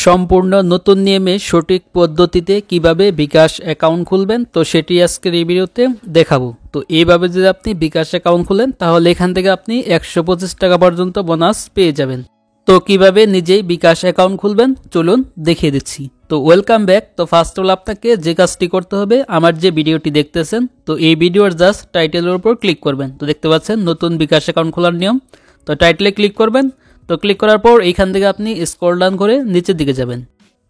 সম্পূর্ণ নতুন নিয়মে সঠিক পদ্ধতিতে কিভাবে বিকাশ অ্যাকাউন্ট খুলবেন তো সেটি আজকের এই ভিডিওতে দেখাবো। তো এইভাবে যদি আপনি বিকাশ অ্যাকাউন্ট খুলেন তাহলে এখান থেকে আপনি 125 টাকা পর্যন্ত বোনাস পেয়ে যাবেন। তো কিভাবে নিজেই বিকাশ অ্যাকাউন্ট খুলবেন চলুন দেখিয়ে দিচ্ছি। তো ওয়েলকাম ব্যাক। তো ফার্স্ট অফ অল আপনাকে যে কাজটি করতে হবে, আমার যে ভিডিওটি দেখতেছেন তো এই ভিডিওর জাস্ট টাইটেলের উপর ক্লিক করবেন। তো দেখতে পাচ্ছেন নতুন বিকাশ অ্যাকাউন্ট খোলার নিয়ম। তো টাইটেলে ক্লিক করবেন। তো ক্লিক করার পর এইখান থেকে আপনি স্ক্রল ডাউন করে নিচের দিকে যাবেন।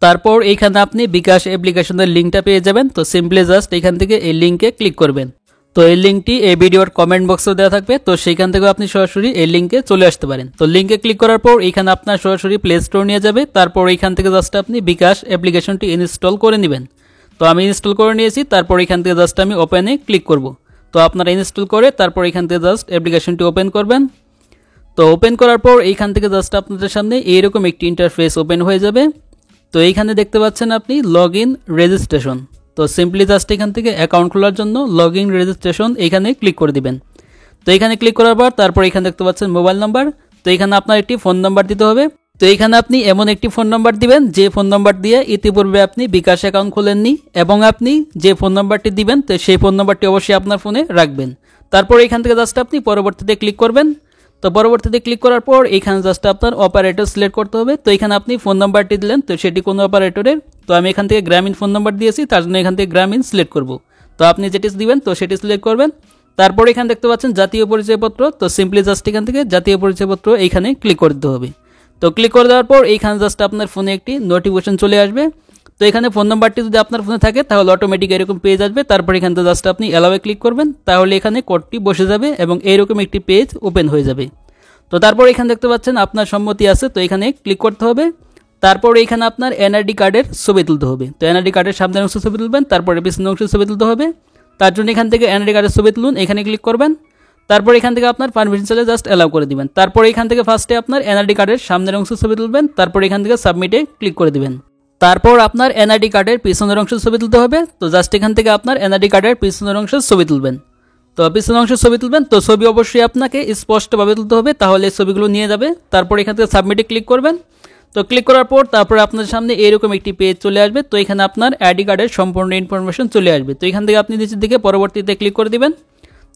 তারপর এইখানে আপনি বিকাশ অ্যাপ্লিকেশনের লিঙ্কটা পেয়ে যাবেন। তো সিম্পলি জাস্ট এইখান থেকে এই লিঙ্কে ক্লিক করবেন। তো এই লিঙ্কটি এই ভিডিওর কমেন্ট বক্সে দেওয়া থাকবে। তো সেইখান থেকে আপনি সরাসরি এই লিঙ্কে চলে আসতে পারেন। তো লিঙ্কে ক্লিক করার পর এইখানে আপনার সরাসরি প্লে স্টোর নিয়ে যাবে। তারপর এইখান থেকে জাস্ট আপনি বিকাশ অ্যাপ্লিকেশনটি ইনস্টল করে নেবেন। তো আমি ইনস্টল করে নিয়েছি। তারপর এখান থেকে জাস্ট আমি ওপেনে ক্লিক করব। তো আপনারা ইনস্টল করে তারপর এখান থেকে জাস্ট অ্যাপ্লিকেশনটি ওপেন করবেন। তো ওপেন করার পর এইখান থেকে জাস্ট আপনাদের সামনে এইরকম একটি ইন্টারফেস ওপেন হয়ে যাবে। তো এইখানে দেখতে পাচ্ছেন আপনি লগ ইন রেজিস্ট্রেশন। তো সিম্পলি জাস্ট এখান থেকে অ্যাকাউন্ট খোলার জন্য লগ ইন রেজিস্ট্রেশন এখানে ক্লিক করে দিবেন। তো এখানে ক্লিক করার পর তারপর এখানে দেখতে পাচ্ছেন মোবাইল নাম্বার। তো এখানে আপনার একটি ফোন নাম্বার দিতে হবে। তো এখানে আপনি এমন একটি ফোন নাম্বার দিবেন যে ফোন নাম্বার দিয়ে ইতিপূর্বে আপনি বিকাশ অ্যাকাউন্ট খোলেননি, এবং আপনি যে ফোন নাম্বারটি দিবেন তো সেই ফোন নাম্বারটি অবশ্যই আপনার ফোনে রাখবেন। তারপর এখান থেকে জাস্ট আপনি পরবর্তীতে ক্লিক করবেন। তো পরবর্তীতে ক্লিক করার পর এখানে জাস্ট আপনার অপারেটর সিলেক্ট করতে হবে। তো এখানে আপনি ফোন নাম্বারটি দিলেন তো সেটি কোন অপারেটরের। তো আমি এখান থেকে গ্রামীণ ফোন নাম্বার দিয়েছি, তার জন্য এখান থেকে গ্রামীণ সিলেক্ট করব। তো আপনি যেটি দিবেন তো সেটি সিলেক্ট করবেন। তারপর এখানে দেখতে পাচ্ছেন জাতীয় পরিচয়পত্র। তো সিম্পলি জাস্ট এখান থেকে জাতীয় পরিচয়পত্র এইখানে ক্লিক করে দিতে হবে। তো ক্লিক করে দেওয়ার পর এইখানে জাস্ট আপনার ফোনে একটি নোটিফিকেশন চলে আসবে। তো এখানে ফোন নাম্বারটি যদি আপনার ফোনে থাকে তাহলে অটোমেটিক এরকম পেজ আসবে। তারপর এখান থেকে জাস্ট আপনি অ্যালাওয়ে ক্লিক করবেন, তাহলে এখানে কোডটি বসে যাবে এবং এইরকম একটি পেজ ওপেন হয়ে যাবে। তো তারপর এখানে দেখতে পাচ্ছেন আপনার সম্মতি আছে, তো এখানে ক্লিক করতে হবে। তারপর এখানে আপনার এনআইডি কার্ডের ছবি তুলতে হবে। তো এনআইডি কার্ডের সামনের অংশ ছবি তুলবেন, তারপরে পিছনের অংশ ছবি তুলতে হবে। তার জন্য এখান থেকে এনআইডি কার্ডের ছবি তুলুন, এখানে ক্লিক করবেন। তারপর এখান থেকে আপনার পারমিশন চলে জাস্ট অ্যালাউ করে দিবেন। তারপর এখান থেকে ফার্স্টে আপনার এনআইডি কার্ডের সামনের অংশ ছবি তুলবেন, তারপর এখান থেকে সাবমিটে ক্লিক করে দিবেন। তারপর আপনার এনআইডি কার্ডের পিছনের অংশ ছবি তুলতে হবে। তো জাস্ট এখান থেকে আপনার এনআইডি কার্ডের পিছনের অংশ ছবি তুলবেন। তো পিছনের অংশ ছবি তুলবেন। তো ছবি অবশ্যই আপনাকে স্পষ্টভাবে তুলতে হবে, তাহলে ছবিগুলো নিয়ে যাবে। তারপর এখান থেকে সাবমিটে ক্লিক করবেন। তো ক্লিক করার পর তারপরে আপনার সামনে এরকম একটি পেজ চলে আসবে। তো এখানে আপনার আইডি কার্ডের সম্পূর্ণ ইনফরমেশন চলে আসবে। তো এখান থেকে আপনি নিচের দিকে পরবর্তীতে ক্লিক করে দিবেন।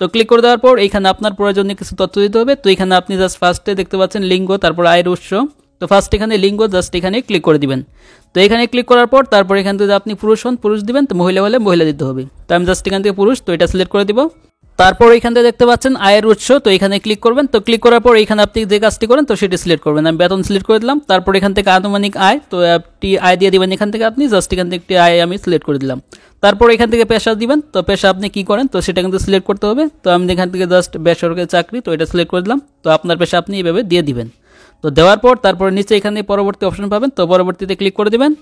তো ক্লিক করে দেওয়ার পর এখানে আপনার প্রয়োজনীয় কিছু তথ্য দিতে হবে। তো এখানে আপনি জাস্ট ফার্স্টে দেখতে পাচ্ছেন লিঙ্গ, তারপর আয়ের উৎস। তো ফার্স্ট এখানে লিঙ্গ জাস্ট এখানে ক্লিক করে দিবেন। তো এখানে ক্লিক করার পর তারপর এখান থেকে আপনি পুরুষ হন পুরুষ দিবেন, তো মহিলা হলে মহিলা দিতে হবে। তো আমি জাস্ট এখান থেকে পুরুষ, তো এটা সিলেক্ট করে দিব। তারপর এখান থেকে দেখতে পাচ্ছেন আয়ের উৎস, তো এখানে ক্লিক করবেন। তো ক্লিক করার পর এখানে আপনি যে কাজটি করেন তো সেটি সিলেক্ট করবেন। আমি বেতন সিলেক্ট করে দিলাম। তারপর এখান থেকে আনুমানিক আয়, তো একটি আয় দিয়ে দিবেন। এখান থেকে আপনি জাস্ট এখান থেকে একটি আয় আমি সিলেক্ট করে দিলাম। তারপর এখান থেকে পেশা দিবেন। তো পেশা আপনি কি করেন তো সেটা কিন্তু সিলেক্ট করতে হবে। তো আমি এখান থেকে জাস্ট বেসরকারি চাকরি, তো এটা সিলেক্ট করে দিলাম। তো আপনার পেশা আপনি এইভাবে দিয়ে দিবেন। তো দেওয়ার পর তারপর নিচে এখানে পরবর্তী অপশন পাবেন, তো পরবর্তীতে ক্লিক করে দিবেন।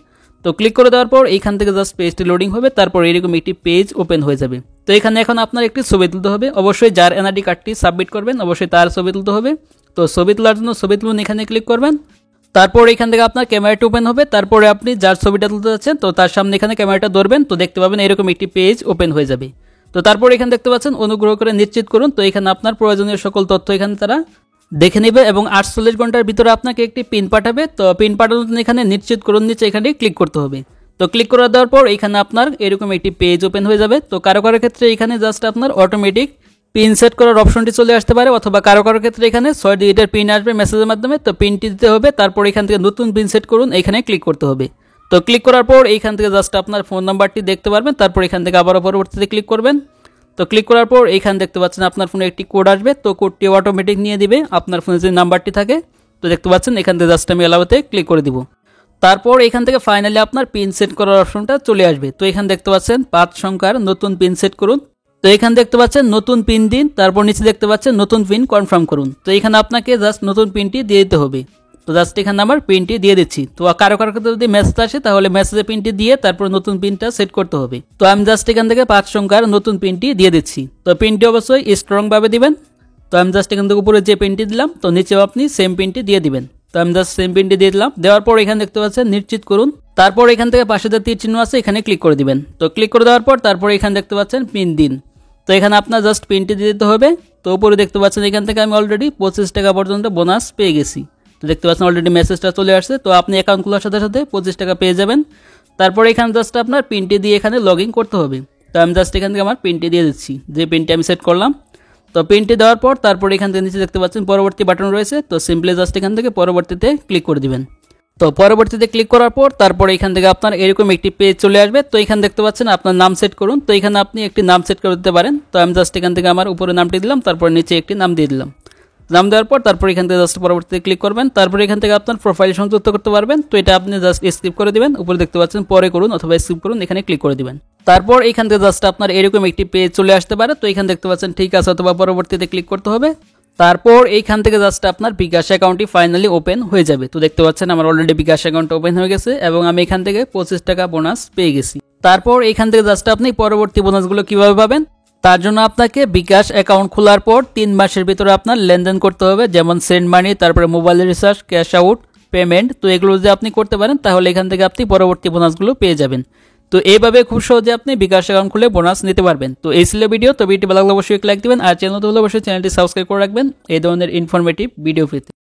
তো ক্লিক করে দেওয়ার পর এইখান থেকে জাস্ট পেজটি লোডিং হবে। তারপর এরকম একটি পেজ ওপেন হয়ে যাবে। তো এখানে এখন আপনার একটি ছবি তুলতে হবে। অবশ্যই যার এনআইডি কার্ডটি সাবমিট করবেন অবশ্যই তার ছবি তুলতে হবে। তো ছবি তোলার জন্য ছবি তুলুন, এখানে ক্লিক করবেন। তারপর এখান থেকে আপনার ক্যামেরাটি ওপেন হবে। তারপরে আপনি যার ছবিটা তুলতে যাচ্ছেন তো তার সামনে এখানে ক্যামেরাটা ধরবেন। তো দেখতে পাবেন এরকম একটি পেজ ওপেন হয়ে যাবে। তো তারপর এখানে দেখতে পাচ্ছেন অনুগ্রহ করে নিশ্চিত করুন। তো এখানে আপনার প্রয়োজনীয় সকল তথ্য এখানে তারা দেখে নেবে এবং 48 ঘন্টার ভিতরে আপনাকে একটি পিন পাঠাবে। তো পিন পাঠানোর জন্য এখানে নিশ্চিত করুন নিচে এখানে ক্লিক করতে হবে। তো ক্লিক করে দেওয়ার পর এখানে আপনার এরকম একটি পেজ ওপেন হয়ে যাবে। তো কারো কারো ক্ষেত্রে এখানে জাস্ট আপনার অটোমেটিক পিন সেট করার অপশনটি চলে আসতে পারে, অথবা কারো কারো ক্ষেত্রে এখানে 6 ডিজিটের পিন আসবে মেসেজের মাধ্যমে। তো পিনটি দিতে হবে। তারপর এখান থেকে নতুন পিন সেট করুন, এখানে ক্লিক করতে হবে। তো ক্লিক করার পর এইখান থেকে জাস্ট আপনার ফোন নাম্বারটি দেখতে পারবেন। তারপর এখান থেকে আবারও পরবর্তীতে ক্লিক করবেন। তো ক্লিক করার পর এইখানে দেখতে পাচ্ছেন আপনার ফোনে একটি কোড আসবে। তো কোডটি অটোমেটিক নিয়ে দিবে আপনার ফোনে যে নাম্বারটি থাকে। তো দেখতে পাচ্ছেন এখান থেকে জাস্ট আমি অ্যালাউতে ক্লিক করে দিব। তারপর এখান থেকে ফাইনালি আপনার পিন সেট করার অপশনটা চলে আসবে। তো এখানে দেখতে পাচ্ছেন 5 সংখ্যার নতুন পিন সেট করুন। তো এখানে দেখতে পাচ্ছেন নতুন পিন দিন। তারপর নিচে দেখতে পাচ্ছেন নতুন পিন কনফার্ম করুন। তো এখানে আপনাকে জাস্ট নতুন পিনটি দিয়ে দিতে হবে। তো জাস্ট এখানে আমার পিনটি দিয়ে দিচ্ছি। তো কারো কারো ক্ষেত্রে যদি মেসেজ আসে তাহলে মেসেজে পিনটি দিয়ে তারপর নতুন পিনটা সেট করতে হবে। তো আমি জাস্ট এখান থেকে 5 সংখ্যার নতুন পিনটি দিয়ে দিচ্ছি। তো পিনটি অবশ্যই স্ট্রং ভাবে দিবেন। তো আমি জাস্ট এখান থেকে উপরে যে পিনটি দিলাম তো নিচেও আপনি সেম পিনটি দিয়ে দিবেন। তো আমি জাস্ট সেম পিনটি দিয়ে দিলাম। দেওয়ার পর এখানে দেখতে পাচ্ছেন নিশ্চিত করুন। তারপর এখান থেকে পাশে যে তীর চিহ্ন আছে এখানে ক্লিক করে দিবেন। তো ক্লিক করে দেওয়ার পর তারপর এখানে দেখতে পাচ্ছেন পিন দিন। তো এখানে আপনার জাস্ট পিনটি দিয়ে দিতে হবে। তো উপরে দেখতে পাচ্ছেন এখান থেকে আমি অলরেডি 25 টাকা পর্যন্ত বোনাস পেয়ে গেছি। তো দেখতে পাচ্ছেন অলরেডি মেসেজটা চলে আসছে। তো আপনি অ্যাকাউন্ট খোলার সাথে সাথে 25 টাকা পেয়ে যাবেন। তারপর এখানে জাস্ট আপনার পিনটি দিয়ে এখানে লগ ইন করতে হবে। তো আমি জাস্ট এখান থেকে আমার পিনটি দিয়ে দিচ্ছি, যে পিনটি আমি সেট করলাম। তো পিনটি দেওয়ার পর তারপর এখান থেকে নিচে দেখতে পাচ্ছেন পরবর্তী বাটন রয়েছে। তো সিম্পলি জাস্ট এখান থেকে পরবর্তীতে ক্লিক করে দিবেন। তো পরবর্তীতে ক্লিক করার পর তারপরে এখান থেকে আপনার এরকম একটি পেজ চলে আসবে। তো এখানে দেখতে পাচ্ছেন আপনার নাম সেট করুন। তো এখানে আপনি একটি নাম সেট করে দিতে পারেন। তো আমি জাস্ট এখান থেকে আমার উপরে নামটি দিলাম, তারপর নিচে একটি নাম দিয়ে দিলাম। নাম দেওয়ার পর তারপর এখান থেকে জাস্ট পরবর্তীতে ক্লিক করবেন। তারপর এখান থেকে আপনার প্রোফাইল সংযুক্ত করতে পারবেন। তো এটা আপনি জাস্ট স্কিপ করে দিবেন, উপরে দেখতে পাচ্ছেন পরে করুন অথবা স্কিপ করুন, এখানে ক্লিক করে দিবেন। তারপর এখান থেকে জাস্ট আপনার এরকম একটি পেজ চলে আসতে পারে। তো এখানে দেখতে পাচ্ছেন ঠিক আছে অথবা পরবর্তীতে ক্লিক করতে হবে। তারপর এইখান থেকে জাস্ট আপনার বিকাশ অ্যাকাউন্টটি ফাইনালি ওপেন হয়ে যাবে। তো দেখতে পাচ্ছেন আমার অলরেডি বিকাশ অ্যাকাউন্ট ওপেন হয়ে গেছে এবং আমি এখান থেকে 25 টাকা বোনাস পেয়ে গেছি। তারপর এইখান থেকে জাস্ট আপনি পরবর্তী বোনাসগুলো কিভাবে পাবেন, তার জন্য আপনাকে বিকাশ অ্যাকাউন্ট খোলার পর 3 মাসের ভিতরে আপনার লেনদেন করতে হবে, যেমন সেন্ড মানি, তারপরে mobile recharge, cash out, payment. তো এগুলো যদি আপনি করতে পারেন তাহলে এখান থেকে আপনি পরবর্তী বোনাসগুলো পেয়ে যাবেন। তো এইভাবে খুব সহজে আপনি বিকাশ অ্যাকাউন্ট খুলে বোনাস নিতে পারবেন। তো এই ছিল ভিডিও। তো ভিডিওটি ভালো লাগলে অবশ্যই লাইক দিবেন, আর চ্যানেল তো হলে অবশ্যই চ্যানেলটি সাবস্ক্রাইব করে রাখবেন এই ধরনের ইনফরমেটিভ ভিডিও পেতে।